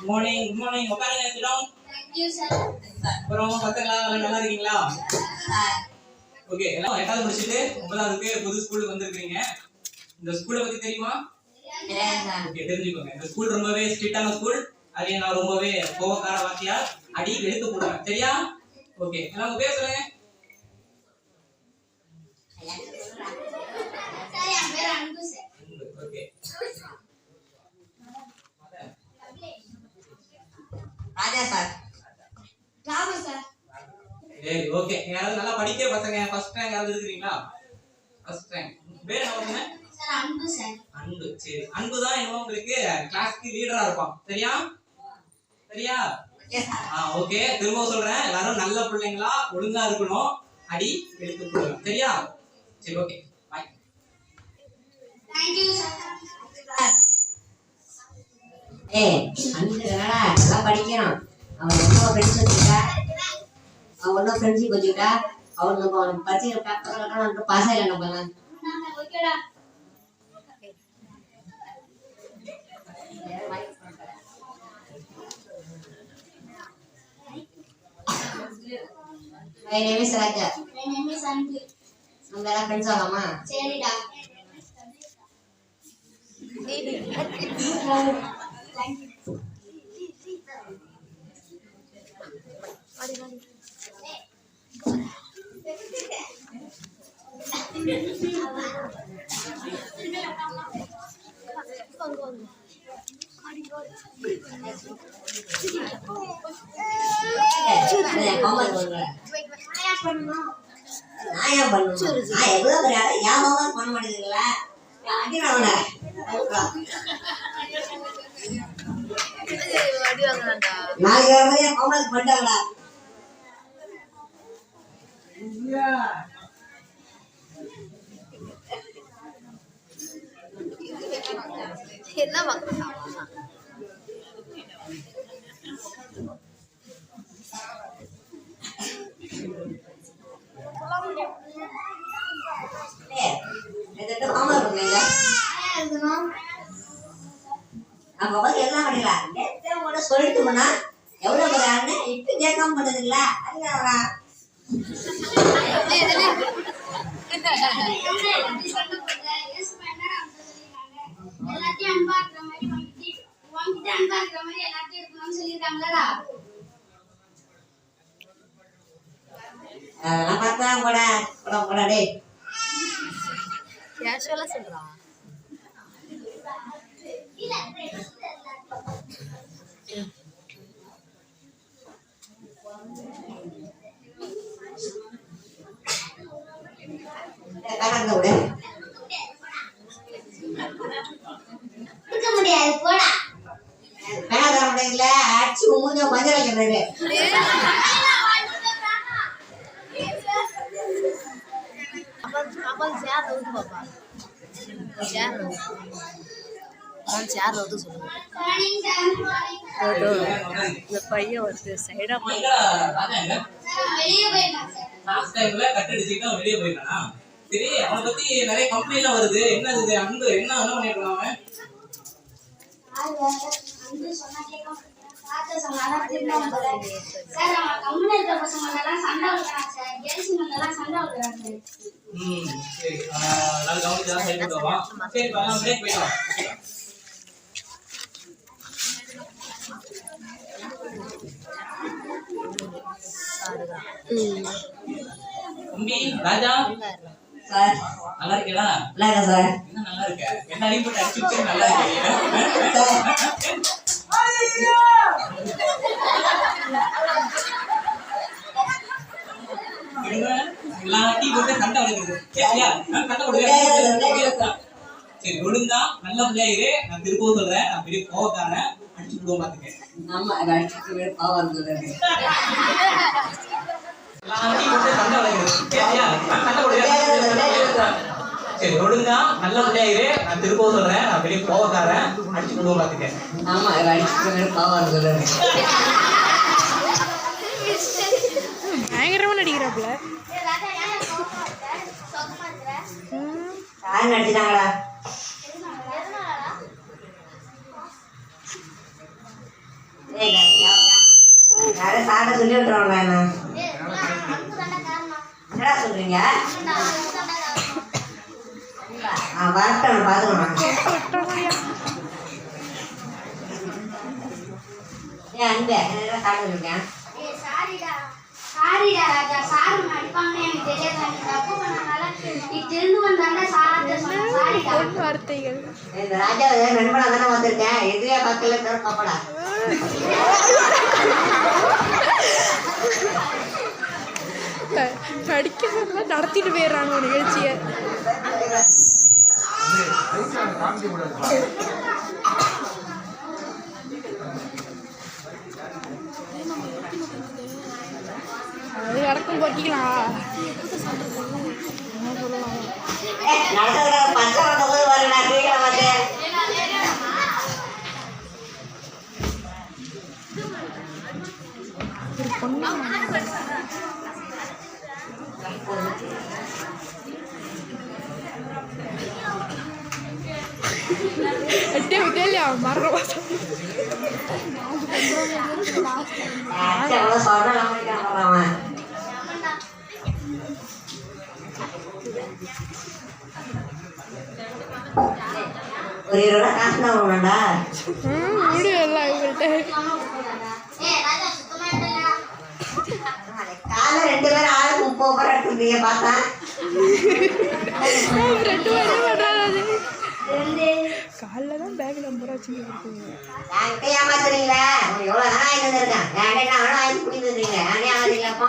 Morning good morning உட்காருங்க சிடம். Thank you sir. அப்புறம் பசங்களா நல்லா இருக்கீங்களா? ஓகே எல்லாம் 8வது முடிச்சிட்டு 9வதுக்கு புது ஸ்கூலுக்கு வந்திருக்கீங்க. இந்த ஸ்கூலை பத்தி தெரியுமா? ஓகே தெரிஞ்சுக்கோங்க. இந்த ஸ்கூல் ரொம்பவே ஸ்ட்ரிக்ட்டான ஸ்கூல். அதே நான் ரொம்பவே கோவக்கார வாத்தியார், அடி வெளுத்து போடுவேன். சரியா? ஓகே எல்லாம் உங்க பேர் சொல்லுங்க. Sir என் பேர் அன்பு சார். ஓகே ராஜா சார். ராமு சார். சரி ஓகே யாராவது நல்லா படிக்கிற பசங்க ஃபர்ஸ்ட் ரேங்க் யாராவது இருக்கீங்களா? First rank. பேர் என்ன பண்ணுங்க? சார் அன்பு சார். அன்பு. சரி அன்பு தான் என்னமோ உங்களுக்கு கிளாஸ்க்கு லீடரா இருப்பான். சரியா? சரியா? ஓகே திரும்ப சொல்றேன். எல்லாரும் நல்ல பிள்ளைங்களா ஒழுங்கா இருக்கணும். அடி வெளுத்து போடுவேன். சரியா? சரி okay bye. Thank you sir. அன்பு என்னடா நல்லா படிக்கணும். அவன் ரொம்ப ஃப்ரெண்ட்ஸ் வச்சுக்கிட்டா, அவன் ஒன்றும் ஃப்ரெண்ட்ஷிப் வச்சுக்கிட்டா, அவனுக்கு பச்சை பேப்பர் பாஸ் ஆகல நம்ம பண்ணலாம். ஓகேடா. My name is Raja. My name is Anbu. நம்ம எல்லாம் ஃப்ரெண்ட்ஸ் ஆகலாமா? சரிடா. Thank you. நான் ஏன் பண்ணணும்? நான் எவ்வளோ பெரிய ஆளு, என் ஹோம்ஒர்க் பண்ண மாட்டேங்குதுல்ல? அடிக்கிறவன நாளைக்கு வர என் ஹோம்ஒர்க் பண்ணிட்டாங்களா? என்ன வாங்குறா? சொல்லிட்டு போனா எவ்வளவு பெரிய ஆளு இப்ப கேட்காம பண்ணதுங்களா? அதுக்காக எல்லாத்தையும் அன்பா இருக்கிற மாதிரி உன்கிட்ட அன்பா இருக்கிற மாதிரி எல்லாத்தையும் இருக்கணும்னு சொல்லியிருக்காங்களா? அதெல்லாம் பார்த்தா கூட கூட கூட டேய் கேஷுவலா சொல்றா. இருக்க முடியாது போடா. பேர முடியல அடிச்சு மூஞ்ச மஞ்சள் வைக்கிறது. अपन चार रोज पापा चार रोज कौन चार रोज तो सुनो तो ये पைய ஒரு சைடா வெளிய போயிடலாம் சார். லாஸ்ட் டைம்ல கட் அடிச்சிட்டு வெளிய போயிட்டானா? சரி அவனை பத்தி நிறைய கம்ப்ளைண்ட் வருது. என்ன இது அன்பு என்ன பண்ணிருக்கான் அவன்? அன்பு சொன்னா கேட்க சார் சொன்னாதான் திரும்ப போல. சார் அவன் கம்முன்னு இருக்க பசங்க எல்லாம் சண்டை விடுறான் சார். கேர்ள்ஸ் எல்லாம் சண்டை விடுறான் சார். சரி நான் கவனிச்சா சைடு போவா. சரி பலாம் பிரேக் போய்டலாம். தம்பி ராஜா சார் நல்லா இருக்கேடா? நல்லா இருக்கேன் சார். என்ன நல்லா இருக்க? என்ன அடிபட்டு அடிச்சுட்டு நல்லா இருக்கீங்க? எல்லாத்தையும் போட்டு சண்டை வளர்க்குது. சரியா? நான் சண்டை போடுவேன். சரி ஒழுங்கா நல்ல பிள்ளையரே. நான் திருப்பவும் சொல்றேன், நான் பெரிய கோவக்காரன். அடிச்சு விடுவோம் பாத்துக்கேன். ஆமா அடிச்சுட்டு பாவம் சொல்றேன். எல்லாத்தையும் போட்டு சண்டை வளர்க்குது. சரியா? நான் சண்டை போடுவேன். சரி ஒழுங்கா நல்ல பிள்ளையரே. நான் திருப்பவும் சொல்றேன், நான் பெரிய கோவக்காரன். அடிச்சு விடுவோம் பாத்துக்கேன். ஆமா அடிச்சுட்டு பாவம் சொல்றேன். பயங்கரமா நடிக்கிறாப்ல. யார் நடிச்சாங்களா? யாரும் சாப்பிட சொல்லி விட்டுருவாங்களா என்ன? என்னடா சொல்றீங்க? வரட்டும் பார்த்துக்கணும். ஏன் அன்பு என்ன சாப்பிட்டு இருக்கேன்? வார்த்தைகள் இந்த ராஜா நண்பனா தானே வந்திருக்கேன். எதிரியா பார்க்கல பாப்படா. நடிக்கிறதா நடத்திட்டு போயிடுறாங்க நிகழ்ச்சியை. அது வடக்கும் பொட்டிக்கலாம் பச்சை வந்த போது வரடா கீழே வந்து அட்டே விட்டே மரண வாசம் ஒரு 20 ரூபா காசு தான் வேணும்டா. முடியல இவங்கள்ட்ட காலை 2 பேரும் ஆளுக்கு 30 ரூபா எடுத்துருந்தீங்க பார்த்தா 2 பேரும் வராது. காலைல தான் பேக்ல 50 ரூபா வச்சு என்கிட்ட ஏமாத்துறீங்களா? எவ்வளோ நாள் வாங்கி தந்துருக்கேன். என்கிட்ட நான் வாங்கி குடி தந்துருக்கீங்க. ஏன் ஏமாத்துறீங்களா?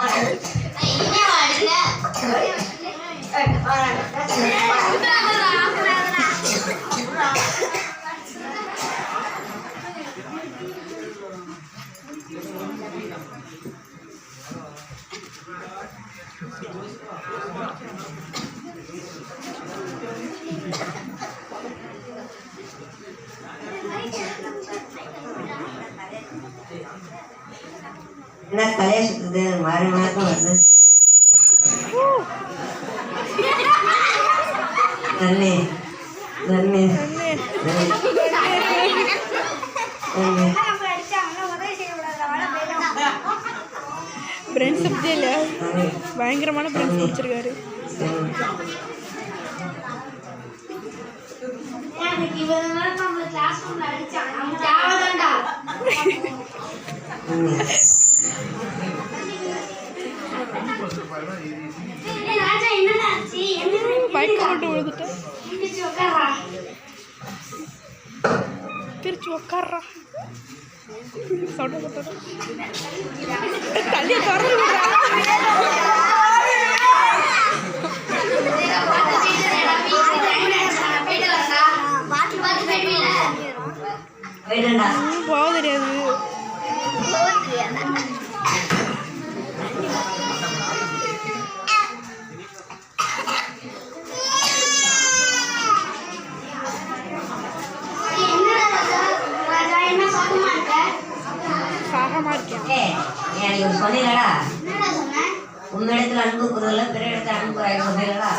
என்ன தலையை சுத்துது? மாறி மாதம் வருது. நன்னே நன்னே ஃப்ரெண்ட்ஸ் இல்ல பயங்கரமான ஃப்ரெண்ட்ஸ் வச்சிருக்காரு. பைக் போட்டு விழுந்துட்டேன். திருச்சி உக்காடுறா தள்ளிய திறந்து போக தெரியாது. சொன்னீங்களா உங்க இடத்துல அன்பு குரல பிற இடத்துல அன்பு சொன்னீங்களா?